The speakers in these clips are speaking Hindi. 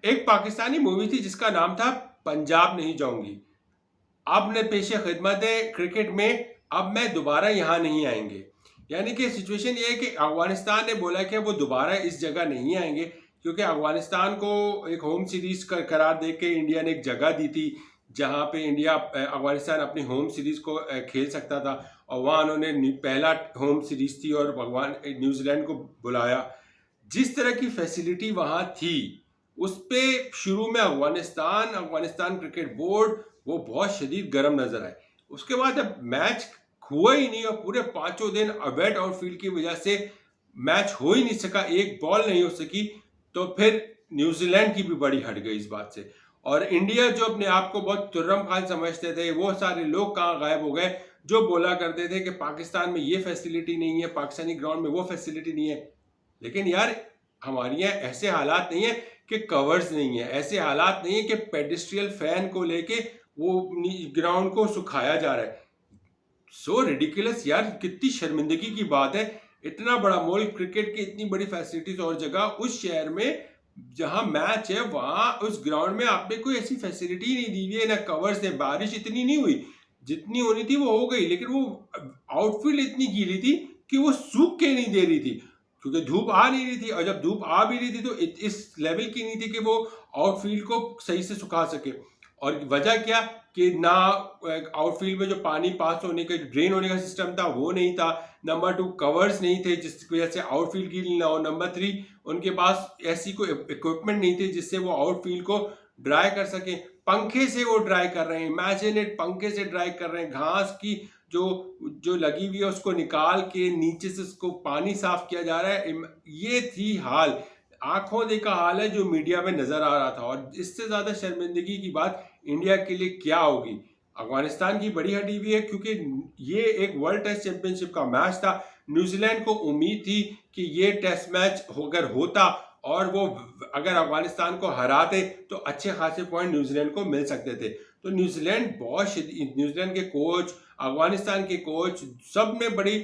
एक पाकिस्तानी मूवी थी जिसका नाम था पंजाब नहीं जाऊंगी। अब ने पेशे खिदमत है क्रिकेट में, अब मैं दोबारा यहाँ नहीं आएंगे। यानी कि सिचुएशन ये है कि अफगानिस्तान ने बोला कि वो दोबारा इस जगह नहीं आएंगे, क्योंकि अफगानिस्तान को एक होम सीरीज करार दे के इंडिया ने एक जगह दी थी जहाँ पे इंडिया अफगानिस्तान अपनी होम सीरीज को खेल सकता था। और वहाँ उन्होंने पहला होम सीरीज थी और भगवान न्यूजीलैंड को बुलाया। जिस तरह की फैसिलिटी वहाँ थी उस पे शुरू में अफगानिस्तान अफगानिस्तान क्रिकेट बोर्ड वो बहुत शदीद गर्म नजर आए। उसके बाद जब मैच हुआ ही नहीं और पूरे 5 दिन अवेट आउटफील्ड की वजह से मैच हो ही नहीं सका, एक बॉल नहीं हो सकी, तो फिर न्यूजीलैंड की भी बड़ी हट गई इस बात से। और इंडिया जो अपने आप को बहुत तुर्रम खान समझते थे, वो सारे लोग कहाँ गायब हो गए जो बोला करते थे कि पाकिस्तान में ये फैसिलिटी नहीं है, पाकिस्तानी ग्राउंड में वो फैसिलिटी नहीं है। लेकिन यार हमारे यहाँ ऐसे हालात नहीं है कि कवर्स नहीं है, ऐसे हालात नहीं है कि पेडिस्ट्रियल फैन को लेके वो ग्राउंड को सुखाया जा रहा है। सो रिडिकुलस यार, कितनी शर्मिंदगी की बात है। इतना बड़ा मुल्क, क्रिकेट की इतनी बड़ी फैसिलिटीज और जगह, उस शहर में जहां मैच है वहां उस ग्राउंड में आपने कोई ऐसी फैसिलिटी नहीं दी हुई है, ना कवर्स है। बारिश इतनी नहीं हुई, जितनी होनी थी वो हो गई, लेकिन वो आउटफील्ड इतनी गीली थी कि वो सूख के नहीं दे रही थी, क्योंकि धूप आ नहीं रही थी। और जब धूप आ भी रही थी तो इस लेवल की नहीं थी कि वो आउटफील्ड को सही से सुखा सके। और वजह क्या कि ना आउटफील्ड में जो पानी पास होने का ड्रेन होने का सिस्टम था वो नहीं था। नंबर 2, कवर्स नहीं थे जिसकी वजह से आउटफील्ड गीली ना हो। नंबर 3, उनके पास ऐसी कोई इक्विपमेंट नहीं थी जिससे वो आउटफील्ड को ड्राई कर सके। पंखे से वो ड्राई कर रहे हैं, इमेजिन इट, पंखे से ड्राई कर रहे हैं। घास की जो जो लगी हुई है उसको निकाल के नीचे से उसको पानी साफ किया जा रहा है। ये थी हाल, आंखों देखा हाल है जो मीडिया में नजर आ रहा था। और इससे ज्यादा शर्मिंदगी की बात इंडिया के लिए क्या होगी। अफगानिस्तान की बड़ी हटी हुई है, क्योंकि ये एक वर्ल्ड टेस्ट चैंपियनशिप का मैच था। न्यूजीलैंड को उम्मीद थी कि ये टेस्ट मैच अगर होता और वो अगर अफगानिस्तान को हराते तो अच्छे खासे पॉइंट न्यूजीलैंड को मिल सकते थे। तो न्यूजीलैंड के कोच, अफगानिस्तान के कोच, सब ने बड़ी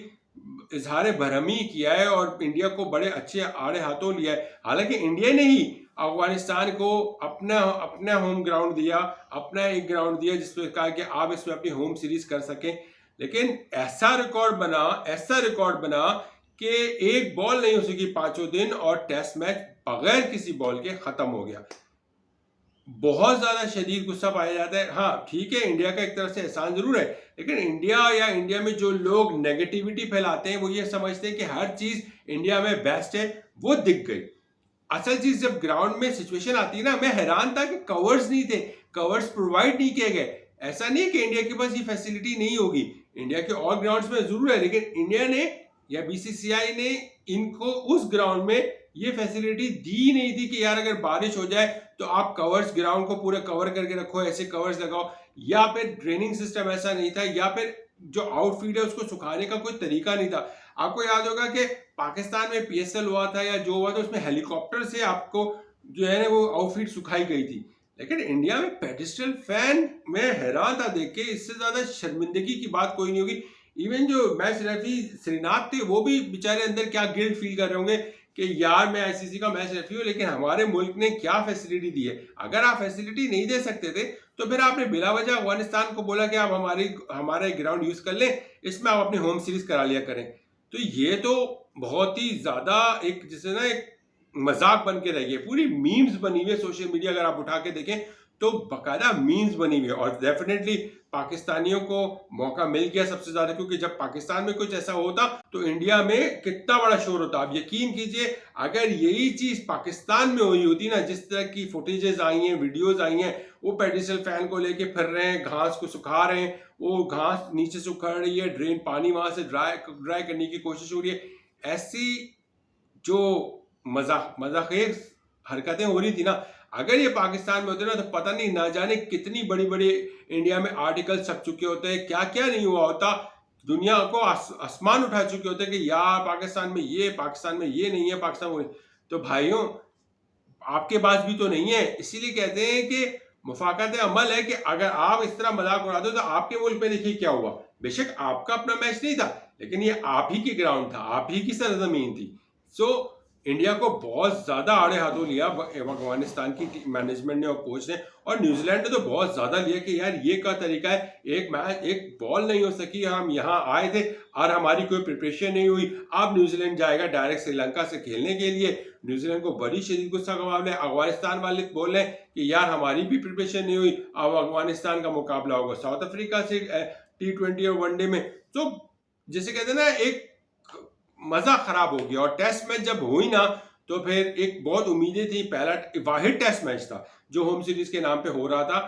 इजहार भरमी किया है और इंडिया को बड़े अच्छे आड़े हाथों लिया है। हालांकि इंडिया ने ही अफगानिस्तान को अपना अपना होम ग्राउंड दिया, अपना एक ग्राउंड दिया जिसमें कहा कि आप इसमें अपनी होम सीरीज कर सकें। लेकिन ऐसा रिकॉर्ड बना कि एक बॉल नहीं हो सकी 5 दिन और टेस्ट मैच बगैर किसी बॉल के खत्म हो गया। बहुत ज्यादा शदीद गुस्सा पाया जाता है। हाँ ठीक है, इंडिया का एक तरह से एहसान जरूर है, लेकिन इंडिया में जो लोग नेगेटिविटी फैलाते हैं वो ये समझते हैं कि हर चीज इंडिया में बेस्ट है, वो दिख गई। असल चीज जब ग्राउंड में सिचुएशन आती है ना, मैं हैरान था कि कवर्स नहीं थे, कवर्स प्रोवाइड नहीं किए गए। ऐसा नहीं है कि इंडिया के पास ये फैसिलिटी नहीं होगी, इंडिया के और ग्राउंड्स में जरूर है, लेकिन इंडिया ने या बीसीसीआई ने इनको उस ग्राउंड में ये फैसिलिटी दी नहीं थी कि यार अगर बारिश हो जाए तो आप कवर्स, ग्राउंड को पूरा कवर करके रखो, ऐसे कवर्स लगाओ। या फिर ड्रेनिंग सिस्टम ऐसा नहीं था, या फिर जो आउटफील्ड है उसको सुखाने का कोई तरीका नहीं था। आपको याद होगा कि पाकिस्तान में पीएसएल हुआ था या जो हुआ था उसमें हेलीकॉप्टर से आपको जो है ना वो आउटफील्ड सुखाई गई थी। लेकिन इंडिया में पेडिस्ट्रियल फैन, मैं हैरान था देख के, इससे ज्यादा शर्मिंदगी की बात कोई नहीं होगी। इवन जो मैच रेफरी श्रीनाथ थे वो भी बेचारे अंदर क्या गिल्ट फील कर रहे होंगे कि यार मैं आईसीसी का मैच रेफरी हूँ, लेकिन हमारे मुल्क ने क्या फैसिलिटी दी है। अगर आप फैसिलिटी नहीं दे सकते थे तो फिर आपने बिला वजह अफगानिस्तान को बोला कि आप हमारा ग्राउंड यूज कर लें, इसमें आप अपनी होम सीरीज करा लिया करें। तो ये तो बहुत ही ज्यादा एक जिसे ना एक मजाक बन के रह गई, पूरी मीम्स बनी हुई है सोशल मीडिया। अगर आप उठा के देखें तो बकायदा मीम्स बनी हुई है। और डेफिनेटली पाकिस्तानियों को मौका मिल गया सबसे ज्यादा, क्योंकि जब पाकिस्तान में कुछ ऐसा होता तो इंडिया में कितना बड़ा शोर होता। आप यकीन कीजिए अगर यही चीज पाकिस्तान में हुई होती ना, जिस तरह की फुटेजेस आई हैं, वीडियोस आई हैं, वो पेडिसल फैन को लेके फिर रहे हैं, घास को सुखा रहे हैं, वो घास नीचे से उखड़ रही है, ड्रेन पानी वहां से ड्राई करने की कोशिश हो रही है, ऐसी जो मजाखेज हरकतें हो रही थी ना, अगर ये पाकिस्तान में होते ना तो पता नहीं ना जाने कितनी बड़ी बड़ी इंडिया में आर्टिकल छप चुके होते हैं, क्या क्या नहीं हुआ होता। दुनिया को आसमान उठा चुके होते कि यार पाकिस्तान में ये नहीं है, पाकिस्तान में। तो भाइयों आपके पास भी तो नहीं है, इसीलिए कहते हैं कि मुफाकत अमल है कि अगर आप इस तरह मजाक उड़ाते हो तो आपके मुल्क में देखिए क्या हुआ। बेशक आपका अपना मैच नहीं था, लेकिन ये आप ही की ग्राउंड था, आप ही की सरजमीन थी। सो इंडिया को बहुत ज़्यादा आड़े हाथों लिया अफगानिस्तान की मैनेजमेंट ने और कोच ने, और न्यूजीलैंड ने तो बहुत ज़्यादा लिया कि यार ये क्या तरीका है, एक मैच एक बॉल नहीं हो सकी, हम यहाँ आए थे और हमारी कोई प्रिपरेशन नहीं हुई। अब न्यूजीलैंड जाएगा डायरेक्ट श्रीलंका से खेलने के लिए, न्यूजीलैंड को बड़ी शदीद गुस्सा का मामला है। अफगानिस्तान वाले बोल रहे हैं कि यार हमारी भी प्रिपरेशन नहीं हुई, अब अफगानिस्तान का मुकाबला होगा साउथ अफ्रीका से T20 और वनडे में। तो जैसे कहते हैं ना, एक मजा खराब हो गया। और टेस्ट मैच जब हुई ना, तो फिर एक बहुत उम्मीदें थी, पहला वाहिद टेस्ट मैच था जो होम सीरीज के नाम पे हो रहा था,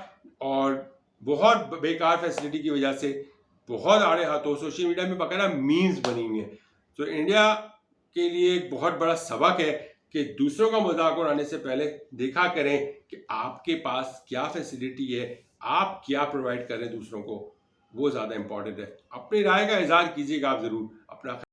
और बहुत बेकार फैसिलिटी की वजह से बहुत आड़े हाथों सोशल मीडिया में बकायदा मीम्स बनी हुई है। तो इंडिया के लिए एक बहुत बड़ा सबक है कि दूसरों का मजाक उड़ाने से पहले देखा करें कि आपके पास क्या फैसिलिटी है, आप क्या प्रोवाइड करें दूसरों को, वो ज़्यादा इंपॉर्टेंट है। अपनी राय का इजहार कीजिएगा आप ज़रूर। अपना